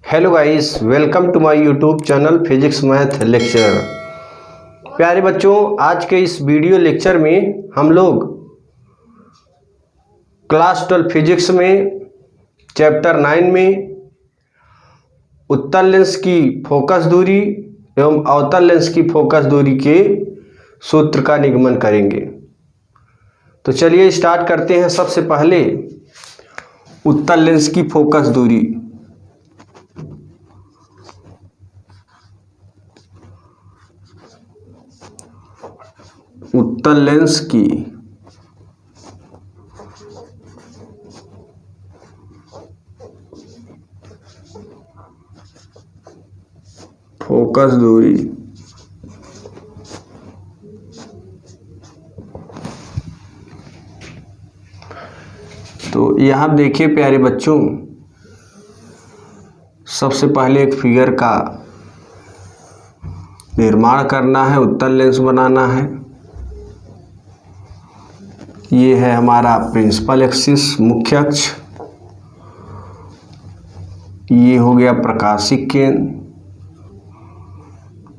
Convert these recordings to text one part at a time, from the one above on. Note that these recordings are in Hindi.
Hello guys, welcome to my YouTube channel physics math lecture. प्यारे बच्चों, आज के इस वीडियो लेक्चर में हम लोग क्लास 12 फिजिक्स में चैप्टर 9 में उत्तल लेंस की फोकस दूरी एवं अवतल लेंस की फोकस दूरी के सूत्र का निगमन करेंगे। तो चलिए स्टार्ट करते हैं। सबसे पहले उत्तल लेंस की फोकस दूरी। उत्तल लेंस की फोकस दूरी तो यहां देखिए प्यारे बच्चों, सबसे पहले एक फिगर का निर्माण करना है, उत्तल लेंस बनाना है। ये है हमारा प्रिंसिपल एक्सिस, मुख्य अक्ष। ये हो गया प्रकाशिक केंद्र,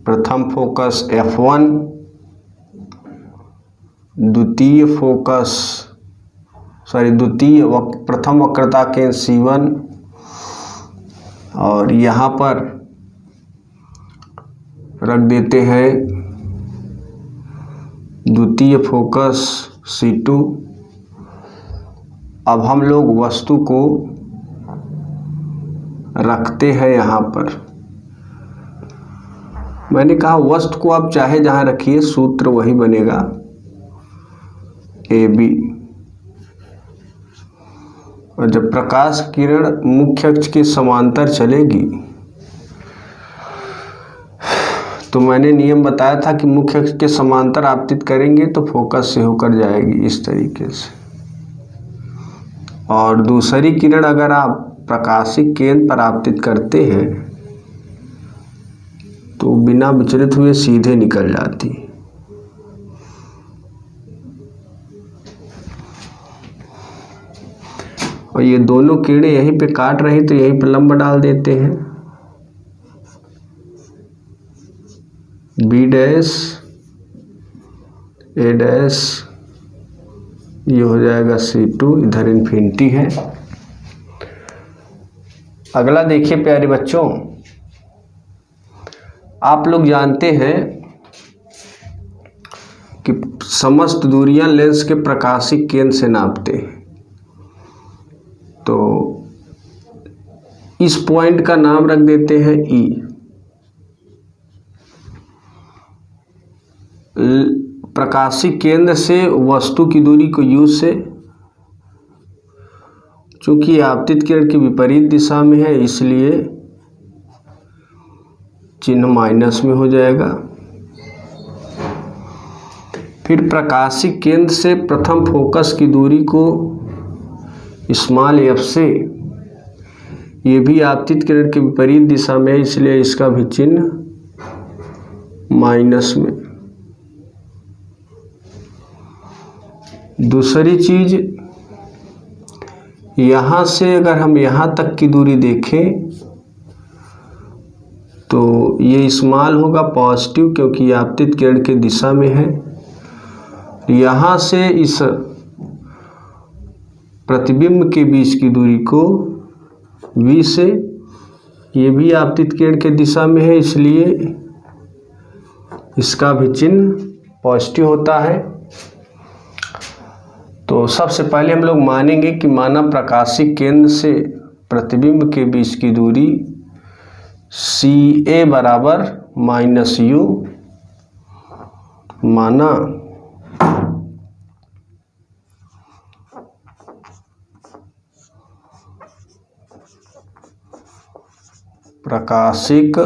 प्रथम फोकस F1, प्रथम वक्रता केंद्र C1, और यहाँ पर रख देते हैं द्वितीय फोकस C2। अब हम लोग वस्तु को रखते हैं यहाँ पर। मैंने कहा वस्तु को आप चाहे जहाँ रखिए, सूत्र वही बनेगा AB। और जब प्रकाश किरण मुख्य अक्ष के समांतर चलेगी तो मैंने नियम बताया था कि मुख्य अक्ष के समांतर आपतित करेंगे तो फोकस से होकर जाएगी इस तरीके से। और दूसरी किरण अगर आप प्रकाशिक केंद्र पर आपतित करते हैं तो बिना विचलित हुए सीधे निकल जाती। और ये दोनों किरणें यहीं पे काट रही तो यहीं पे लंब डाल देते हैं। B डैश A डैश, ये हो जाएगा C2, इधर इन्फिनिटी है। अगला देखिए प्यारे बच्चों, आप लोग जानते हैं कि समस्त दूरियां लेंस के प्रकाशिक केंद्र से नापते हैं। तो इस पॉइंट का नाम रख देते हैं E। प्रकाशिक केंद्र से वस्तु की दूरी को U से, चूंकि आपतित किरण की विपरीत दिशा में है इसलिए चिन्ह माइनस में हो जाएगा। फिर प्रकाशिक केंद्र से प्रथम फोकस की दूरी को स्मॉल f से, ये भी आपतित किरण की विपरीत दिशा में है इसलिए इसका भी चिन्ह माइनस में। दूसरी चीज, यहाँ से अगर हम यहाँ तक की दूरी देखें तो ये स्मॉल होगा पॉजिटिव, क्योंकि आपतित किरण की दिशा में है। यहाँ से इस प्रतिबिंब के बीच की दूरी को V से, ये भी आपतित किरण के दिशा में है इसलिए इसका भी चिन्ह पॉजिटिव होता है। तो सबसे पहले हम लोग मानेंगे कि माना प्रकाशिक केंद्र से प्रतिबिंब के बीच की दूरी CA बराबर -U, माना प्रकाशिक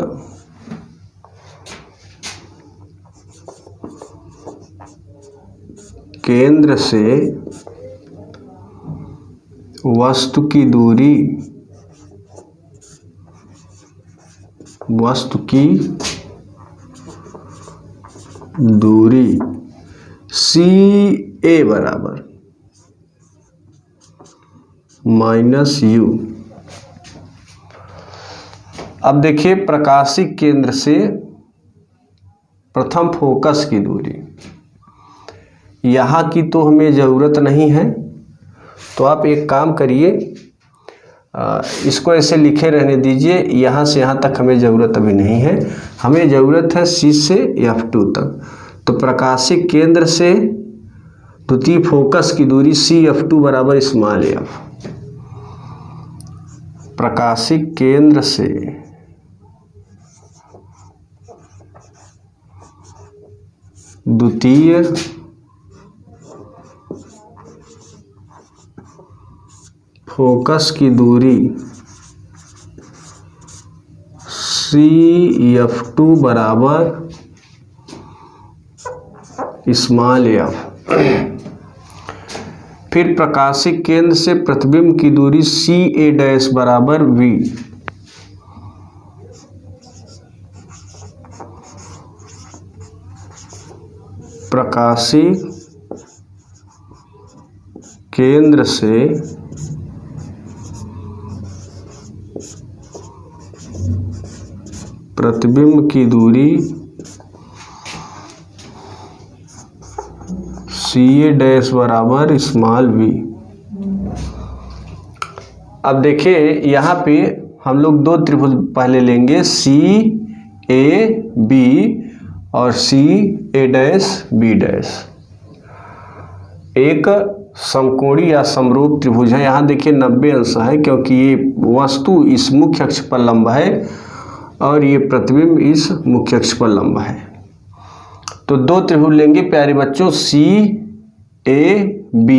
केंद्र से वस्तु की दूरी CA बराबर -U। अब देखिए प्रकाशिक केंद्र से प्रथम फोकस की दूरी, यहाँ की तो हमें ज़रूरत नहीं है, तो आप एक काम करिए, इसको ऐसे लिखे रहने दीजिए, यहाँ से यहाँ तक हमें ज़रूरत अभी नहीं है, हमें ज़रूरत है C से F2 तक। तो प्रकाशिक केंद्र से द्वितीय फोकस की दूरी CF2 बराबर स्मॉल f। प्रकाशिक केंद्र से द्वितीय फोकस की दूरी CF2 बराबर स्मॉल f। फिर प्रकाशिक केंद्र से प्रतिबिंब की दूरी CA' बराबर V। प्रकाशिक केंद्र से प्रतिबिंब की दूरी CA' बराबर स्मॉल v। अब देखिए यहाँ पे हम लोग दो त्रिभुज पहले लेंगे CAB और CA', एक समकोणीय या समरूप त्रिभुज है। यहाँ देखिए 90 अंश है, क्योंकि ये वस्तु इस मुख्य अक्ष पर लंब है और ये प्रतिबिंब इस मुख्य अक्ष पर लंब है। तो दो त्रिभुज लेंगे प्यारे बच्चों, CAB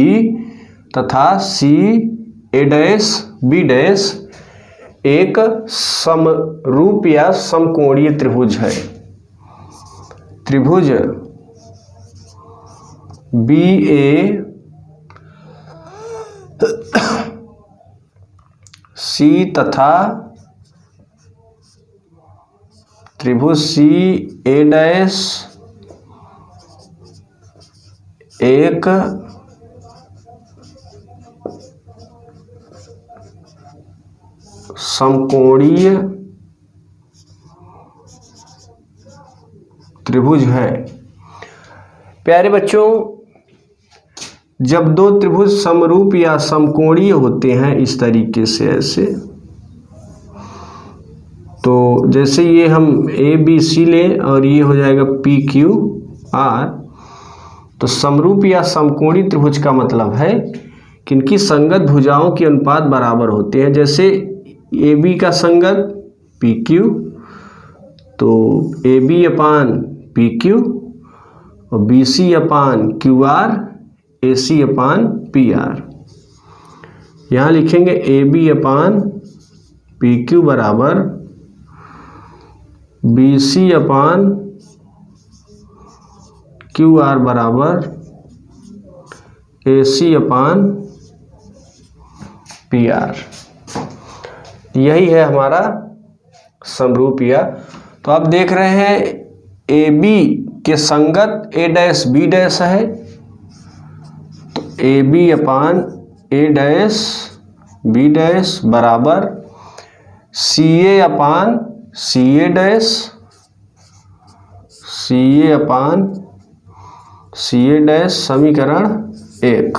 तथा CA', एक समरूप या समकोणीय त्रिभुज है। त्रिभुज BAC तथा त्रिभुज CA' एक समकोणीय त्रिभुज है। प्यारे बच्चों, जब दो त्रिभुज समरूप या समकोणीय होते हैं इस तरीके से ऐसे, तो जैसे ये हम ABC लें और ये हो जाएगा PQR, तो समरूप या समकोणीय त्रिभुज का मतलब है कि इनकी संगत भुजाओं के अनुपात बराबर होते हैं। जैसे AB का संगत PQ, तो AB अपान PQ और BC अपान QR, AC अपान PR। यहाँ लिखेंगे AB अपान PQ बराबर BC अपान QR बराबर AC अपान PR। यही है हमारा समरूप या। तो आप देख रहे हैं AB के संगत A', B' है, तो AB अपान A', B' बराबर CA अपान CA', CA अपान CA', समीकरण 1।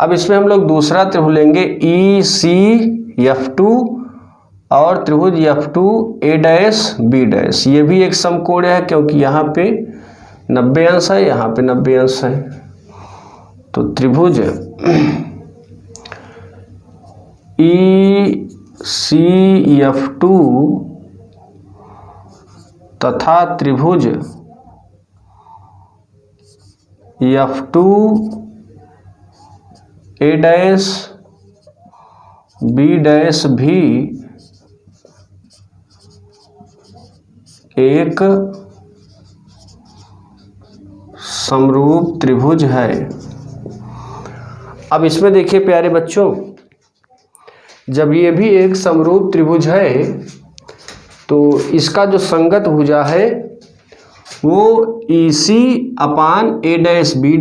अब इसमें हम लोग दूसरा त्रिभुज लेंगे ECF2 और त्रिभुज F2A', B'। ये भी एक समकोण है, क्योंकि यहाँ पे 90 अंश है, यहाँ पे 90 अंश है। तो त्रिभुज ECF2 तथा त्रिभुज F2A', B' भी एक समरूप त्रिभुज है। अब इसमें देखिए प्यारे बच्चों, जब ये भी एक समरूप त्रिभुज है तो इसका जो संगत भुजा है वो EC upon A', B',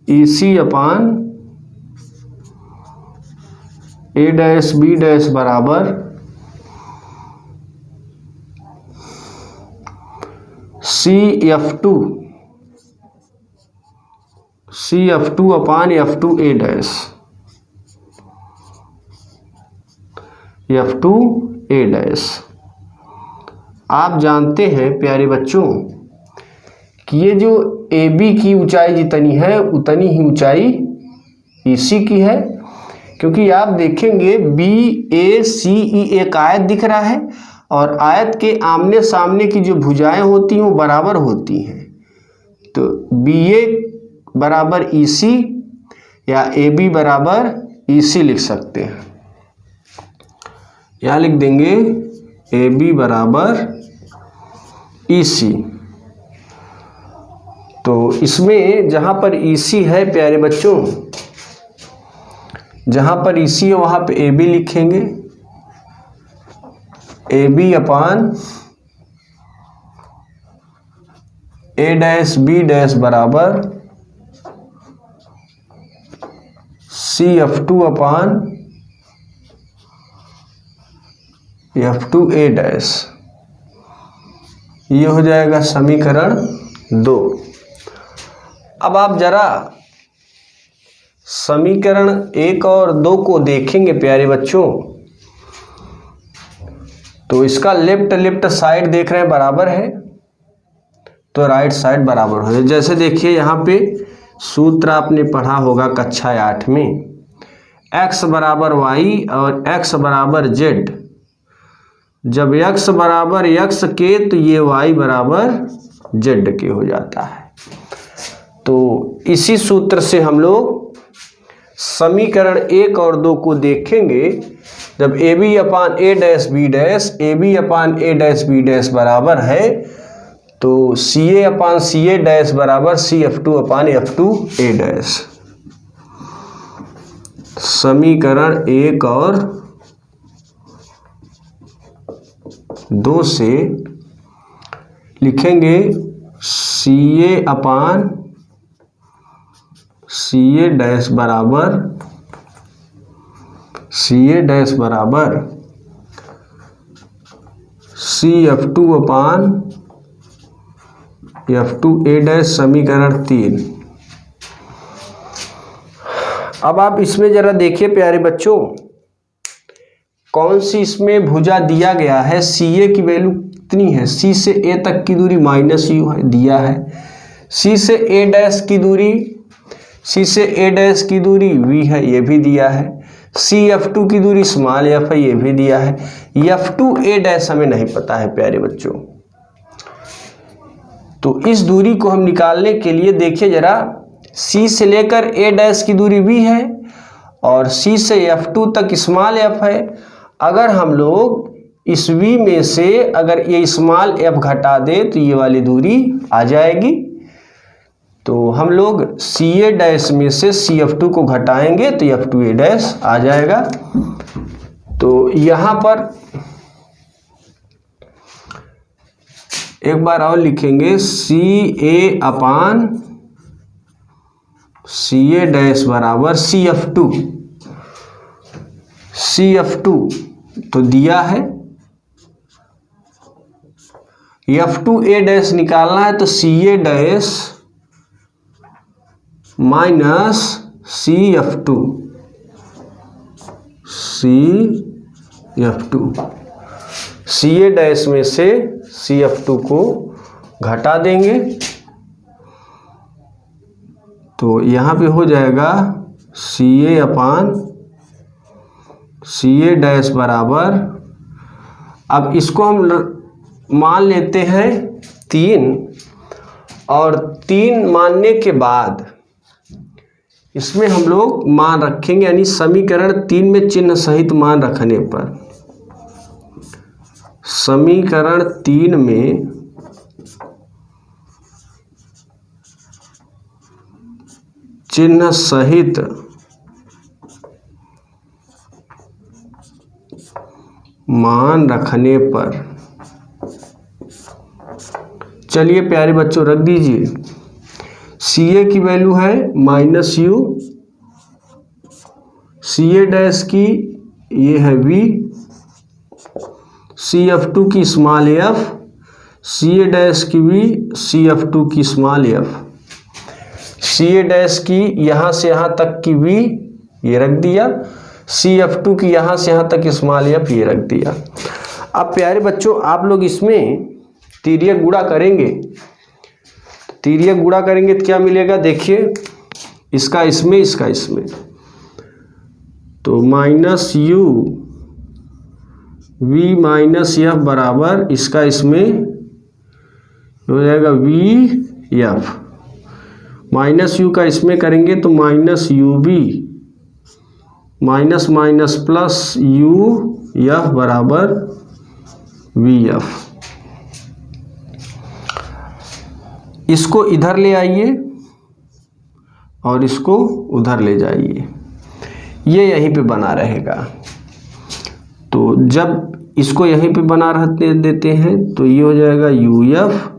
EC upon A dash B dash बराबर CF2 अपान F2 ए डैश, F2 ए डैश। आप जानते हैं प्यारे बच्चों कि ये जो AB की ऊंचाई जितनी है उतनी ही ऊंचाई EC की है, क्योंकि आप देखेंगे BACE एक आयत दिख रहा है और आयत के आमने सामने की जो भुजाएं होती हैं वो बराबर होती हैं। तो BA बराबर EC या AB बराबर EC लिख सकते हैं। यहाँ लिख देंगे AB बराबर EC। तो इसमें जहाँ पर EC है प्यारे बच्चों, जहाँ पर EC है वहाँ पे AB लिखेंगे, AB upon A dash B dash बराबर CF2 अपान F2 ए डैश। ये हो जाएगा समीकरण 2। अब आप जरा समीकरण 1 और 2 को देखेंगे प्यारे बच्चों, तो इसका लेफ्ट साइड देख रहे हैं बराबर है, तो राइट साइड बराबर हो जाए। जैसे देखिए यहाँ पे सूत्र आपने पढ़ा होगा कक्षा 8 में, x बराबर y और x बराबर z। जब x बराबर x के तो ये y बराबर z के हो जाता है। तो इसी सूत्र से हम लोग समीकरण 1 और 2 को देखेंगे। जब AB upon A dash B dash, AB upon A dash B dash बराबर है तो CA अपान CA डैश बराबर CF2 अपान F2 ए डैश। समीकरण 1 और 2 से लिखेंगे CA अपान CA डैश बराबर CF2 अपान F2 ए डैश। समीकरण 3। अब आप इसमें जरा देखिए प्यारे बच्चों, कौन सी इसमें भुजा दिया गया है। CA की वैल्यू कितनी है, C से A तक की दूरी -u है, दिया है। C से A डैश की दूरी, C से A डैश की दूरी V है, ये भी दिया है। CF2 की दूरी स्मॉल f है, ये भी दिया है। F2 ए डैश हमें नहीं पता है प्यारे बच्चों। तो इस दूरी को हम निकालने के लिए देखिए जरा, C से लेकर A डैश की दूरी V है और C से F2 तक स्मॉल f है। अगर हम लोग इस V में से अगर ये स्मॉल f घटा दे तो ये वाली दूरी आ जाएगी। तो हम लोग CA डैश में से CF2 को घटाएंगे तो F2 ए डैश आ जाएगा। तो यहाँ पर एक बार और लिखेंगे CA अपान CA डैश बराबर CF2 तो दिया है। F2 ए डैश निकालना है तो CA dash minus CF2 CA dash में से CF2 को घटा देंगे तो यहाँ पे हो जाएगा CA अपान CA डैश बराबर, अब इसको हम मान लेते हैं 3 और 3 मानने के बाद इसमें हम लोग मान रखेंगे, यानी समीकरण 3 में चिन्ह सहित मान रखने पर समीकरण 3 में चिन्ह सहित मान रखने पर, चलिए प्यारे बच्चों रख दीजिए। CA की वैल्यू है -u, CA डैश की ये है V, CF2 की स्मॉल f, CA डैश की V, CF2 की स्मॉल f, CA डैश की यहाँ से यहाँ तक की V ये रख दिया, CF2 की यहाँ से यहाँ तक स्मॉल f ये रख दिया। अब प्यारे बच्चों आप लोग इसमें तिर्यक गुणा करेंगे, तिर्यक गुणा करेंगे तो क्या मिलेगा, देखिए इसका इसमें, इसका इसमें, तो minus U V minus F बराबर इसका इसमें हो जाएगा वी एफ, माइनस यू का इसमें करेंगे तो minus U B minus minus plus U F बराबर वी एफ। इसको इधर ले आइए और इसको उधर ले जाइए, ये यहीं पे बना रहेगा। तो जब इसको यहीं पे बना रहते देते हैं तो ये हो जाएगा यू एफ,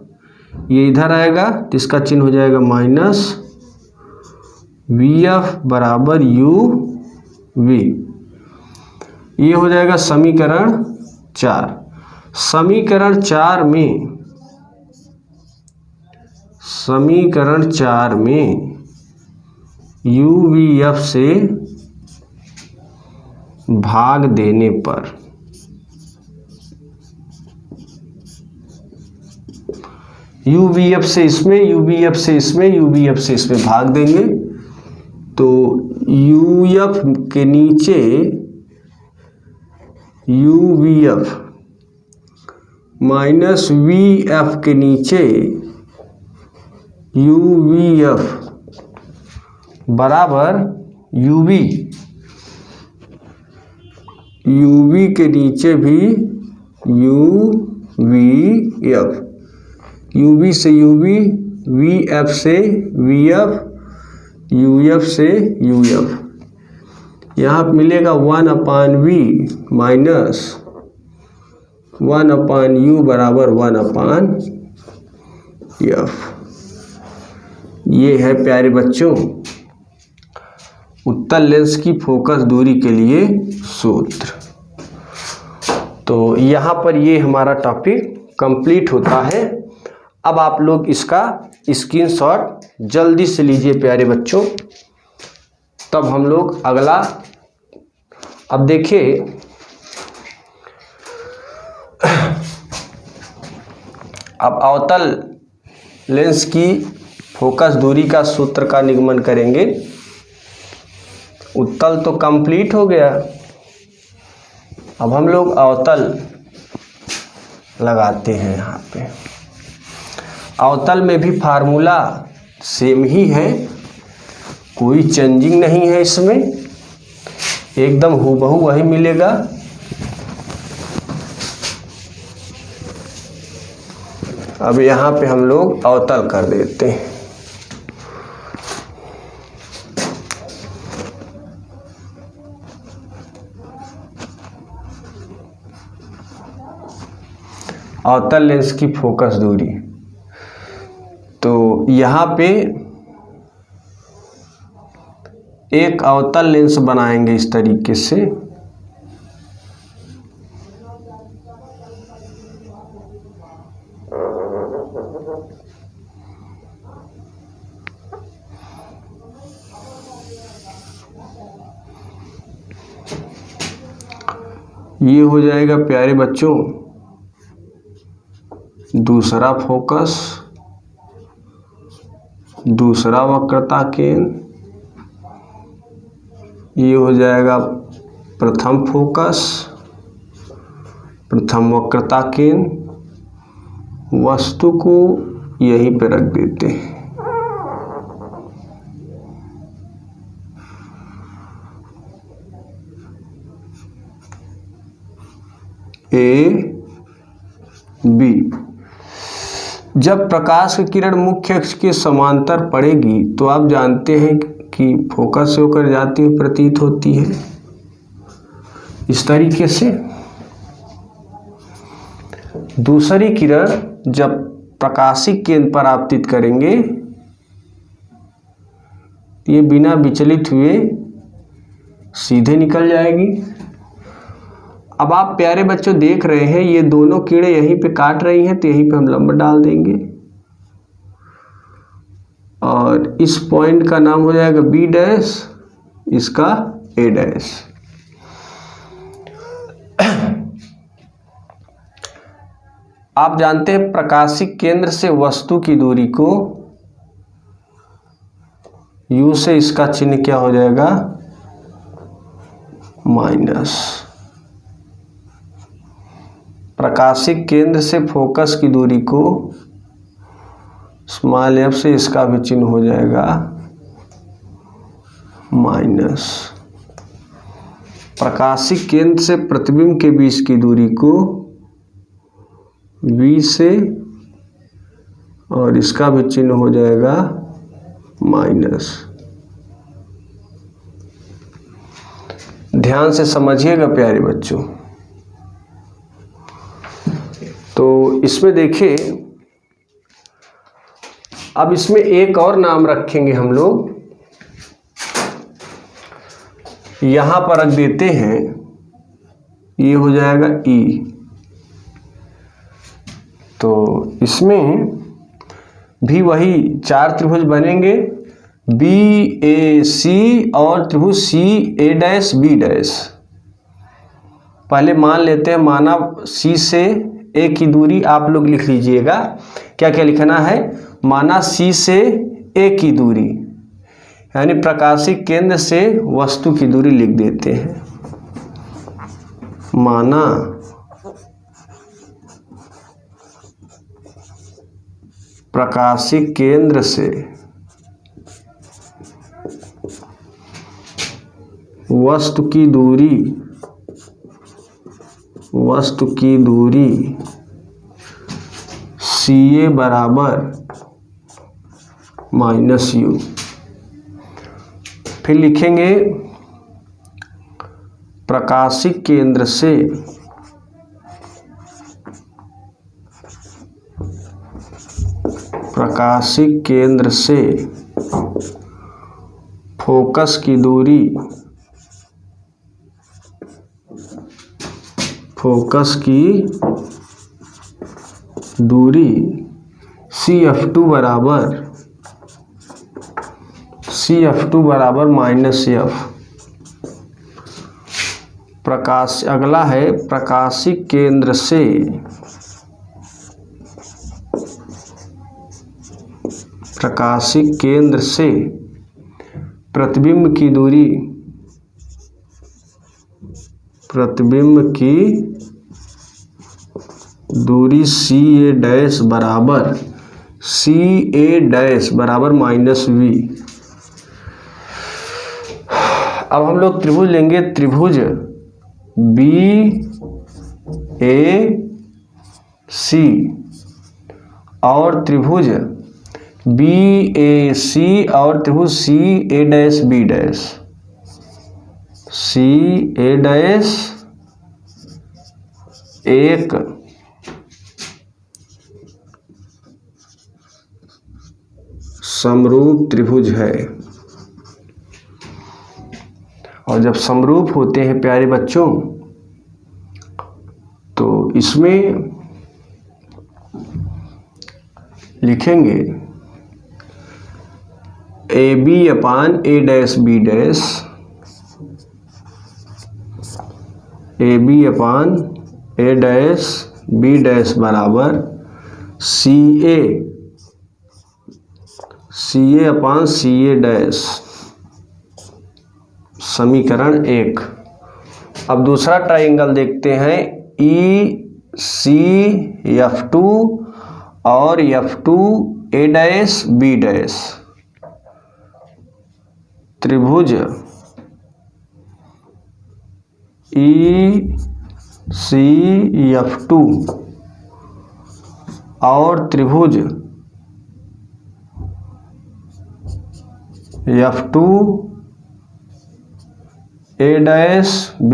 ये इधर आएगा तो इसका चिन्ह हो जाएगा माइनस वी एफ बराबर यू वी। ये हो जाएगा समीकरण 4। समीकरण 4 में, समीकरण 4 में यू वी एफ से भाग देने पर यू वी एफ से इसमें, यू वी एफ से इसमें, यू वी एफ से इसमें भाग देंगे तो यू एफ के नीचे U V F minus V F के नीचे यू वी एफ बराबर यू वी, यू वी के नीचे भी U V F, U V से यू वी एफ से वी एफ, यू एफ से यू एफ, यहाँ मिलेगा 1/v माइनस 1/u बराबर 1/f। ये है प्यारे बच्चों उत्तल लेंस की फोकस दूरी के लिए सूत्र। तो यहाँ पर ये हमारा टॉपिक कंप्लीट होता है। अब आप लोग इसका स्क्रीनशॉट जल्दी से लीजिए प्यारे बच्चों, तब हम लोग अगला, अब देखिए अब अवतल लेंस की फोकस दूरी का सूत्र का निगमन करेंगे। उत्तल तो कंप्लीट हो गया, अब हम लोग अवतल लगाते हैं। यहाँ पे अवतल में भी फार्मूला सेम ही है, कोई चेंजिंग नहीं है इसमें, एकदम हूबहू वही मिलेगा। अब यहाँ पे हम लोग अवतल कर देते हैं। अवतल लेंस की फोकस दूरी, तो यहाँ पे एक अवतल लेंस बनाएंगे इस तरीके से, ये हो जाएगा प्यारे बच्चों दूसरा फोकस, दूसरा वक्रता केंद्र, ये हो जाएगा प्रथम फोकस, प्रथम वक्रता केंद्र। वस्तु को यहीं पे रख देते हैं। ए बी, जब प्रकाश की किरण मुख्य अक्ष के समांतर पड़ेगी तो आप जानते हैं कि फोकस से होकर जाती हुई प्रतीत होती है इस तरीके से। दूसरी किरण जब प्रकाशिक केंद्र पर आपतित करेंगे ये बिना विचलित हुए सीधे निकल जाएगी। अब आप प्यारे बच्चों देख रहे हैं ये दोनों कीड़े यहीं पे काट रही हैं, तो यहीं पे हम लंब डाल देंगे और इस पॉइंट का नाम हो जाएगा बी डैश, इसका ए डैश। आप जानते हैं प्रकाशिक केंद्र से वस्तु की दूरी को U से इसका चिन्ह क्या हो जाएगा, माइनस। प्रकाशिक केंद्र से फोकस की दूरी को स्मॉल f से इसका भी चिन्ह हो जाएगा माइनस। प्रकाशिक केंद्र से प्रतिबिंब के बीच की दूरी को V से और इसका भी चिन्ह हो जाएगा माइनस। ध्यान से समझिएगा प्यारे बच्चों। तो इसमें देखिए, अब इसमें एक और नाम रखेंगे हम लोग, यहां पर रख देते हैं, ये हो जाएगा E। तो इसमें भी वही 4 त्रिभुज बनेंगे, BAC और त्रिभुज CA' B'। पहले मान लेते हैं, माना C से A की दूरी आप लोग लिख लीजिएगा, क्या क्या लिखना है, माना C से A की दूरी, यानी प्रकाशिक केंद्र से वस्तु की दूरी लिख देते हैं। माना प्रकाशिक केंद्र से वस्तु की दूरी CA बराबर माइनस U। फिर लिखेंगे प्रकाशिक केंद्र से फोकस की दूरी CF2 बराबर माइनस F। अगला है प्रकाशिक केंद्र से प्रतिबिंब की दूरी CA' बराबर माइनस V। अब हम लोग त्रिभुज लेंगे, त्रिभुज BAC और त्रिभुज BAC और त्रिभुज CA' B'। CA' एक समरूप त्रिभुज है, और जब समरूप होते हैं प्यारे बच्चों, तो इसमें लिखेंगे AB upon A' B', AB upon A' B' बराबर CA अपान CA'। समीकरण 1। अब दूसरा ट्राइंगल देखते हैं, ECF2 और F2 A' B'। त्रिभुज ECF2 और त्रिभुज F2 A' B'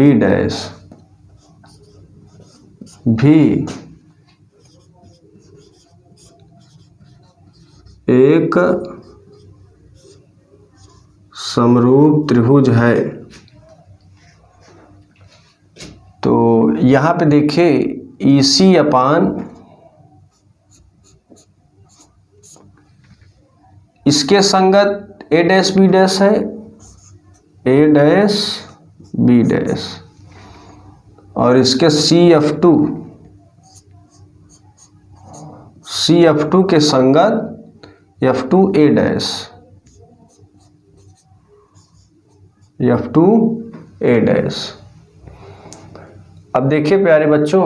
भी एक समरूप त्रिभुज है। तो यहाँ पे देखिए EC अपान इसके संगत A डैश B डैश है, A डैश B डैश, और इसके CF2 के संगत F2A डैश, F2A डैश। अब देखिए प्यारे बच्चों,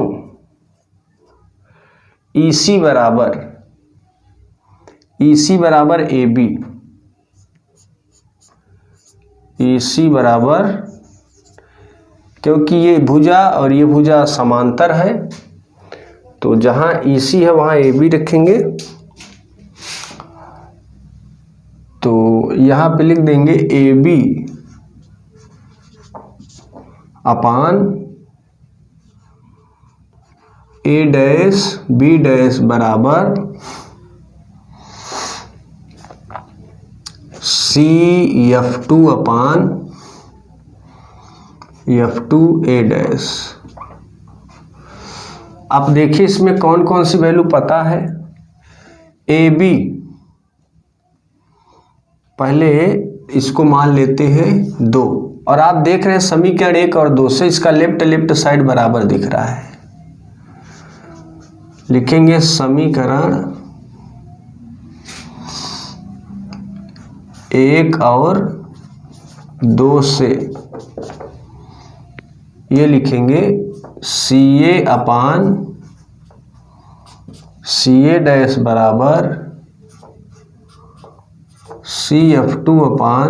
EC बराबर AB, EC बराबर, क्योंकि ये भुजा और ये भुजा समांतर है तो जहां EC है वहां AB रखेंगे। तो यहां पे लिख देंगे AB upon A dash B dash बराबर CF2 अपान F2A डैश। अब देखिए इसमें कौन कौन सी वैल्यू पता है। AB पहले इसको मान लेते हैं 2, और आप देख रहे हैं समीकरण 1 और 2 से इसका लेफ्ट साइड बराबर दिख रहा है। लिखेंगे समीकरण 1 और 2 से ये लिखेंगे CA अपान CA डैश बराबर CF2 अपान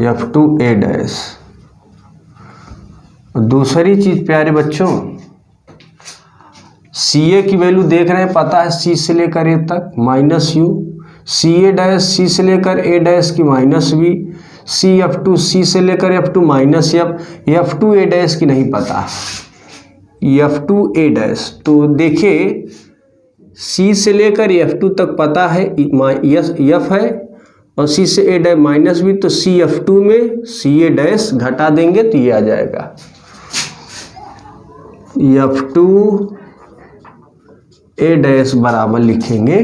F2A डैश। दूसरी चीज प्यारे बच्चों, CA की वैल्यू देख रहे हैं, पता है C से लेकर A तक minus U, CA dash C से लेकर A डैश की माइनस V, CF2 C से लेकर F2 minus F, F2A dash की नहीं पता, F2A डैश। तो देखिए C से लेकर F2 तक पता है F है, और C से A डैश माइनस V, तो CF2 में CA डैश घटा देंगे तो ये आ जाएगा F2A डैश बराबर लिखेंगे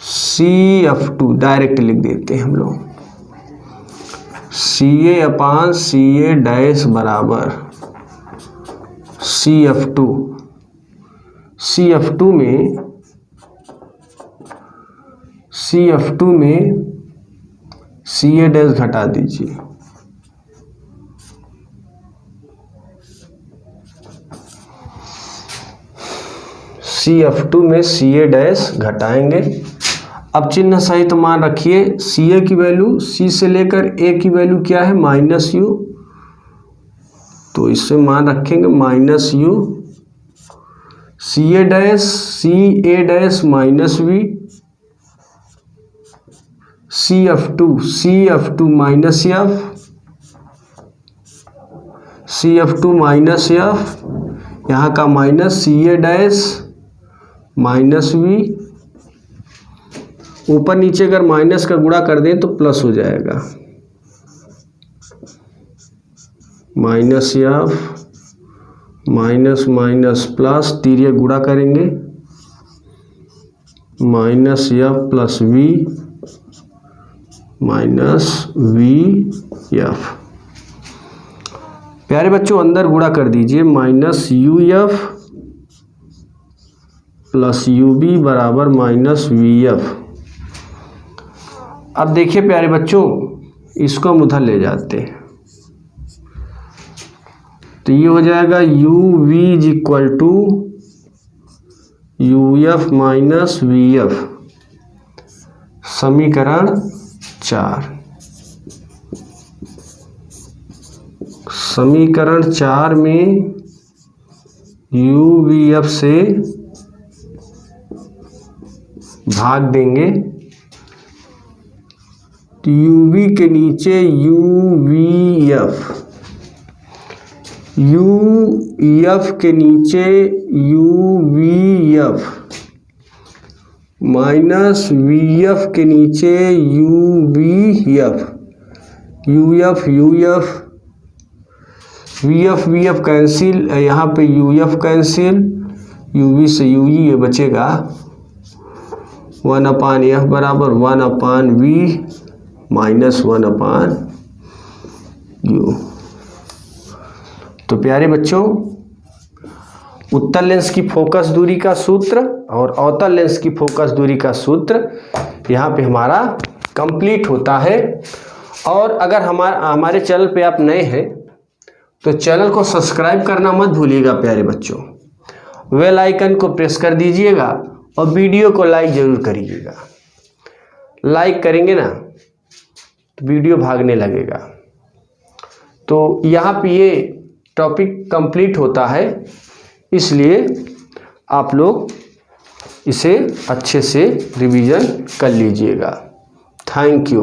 CF2, डायरेक्ट लिख देते हैं हम लोग, CA अपान CA डैश बराबर CF2। CF2 में CA डैश घटा दीजिए, CF2 में CA डैश घटाएंगे। अब चिन्ह सहित मान रखिए, CA की वैल्यू C से लेकर A की वैल्यू क्या है माइनस U, तो इससे मान रखेंगे minus U, CA dash minus V, CF2 minus F, CF2 minus F, यहाँ का minus CA dash minus V, ऊपर नीचे अगर माइनस का गुणा कर दें तो प्लस हो जाएगा, minus F minus minus plus, तिर्यक गुणा करेंगे, minus F plus V minus VF। प्यारे बच्चों अंदर गुणा कर दीजिए, माइनस UF प्लस UB बराबर माइनस VF। अब देखिए प्यारे बच्चों, इसको हम उधर ले जाते हैं तो ये हो जाएगा UV is equal to UF माइनस VF, समीकरण 4। समीकरण 4 में UVF से भाग देंगे, UV के नीचे UF के नीचे UVF माइनस VF के नीचे UVF, UF V F cancel, यहाँ पे U F cancel, U V से यू ई ये बचेगा 1/f बराबर 1/v माइनस 1/u। तो प्यारे बच्चों, उत्तल लेंस की फोकस दूरी का सूत्र और अवतल लेंस की फोकस दूरी का सूत्र यहाँ पे हमारा कंप्लीट होता है। और अगर हमारे चैनल पे आप नए हैं तो चैनल को सब्सक्राइब करना मत भूलिएगा प्यारे बच्चों, बेल आइकन को प्रेस कर दीजिएगा और वीडियो को लाइक ज़रूर करिएगा। लाइक करेंगे ना तो वीडियो भागने लगेगा। तो यहाँ पे ये टॉपिक कंप्लीट होता है, इसलिए आप लोग इसे अच्छे से रिवीजन कर लीजिएगा। Thank you.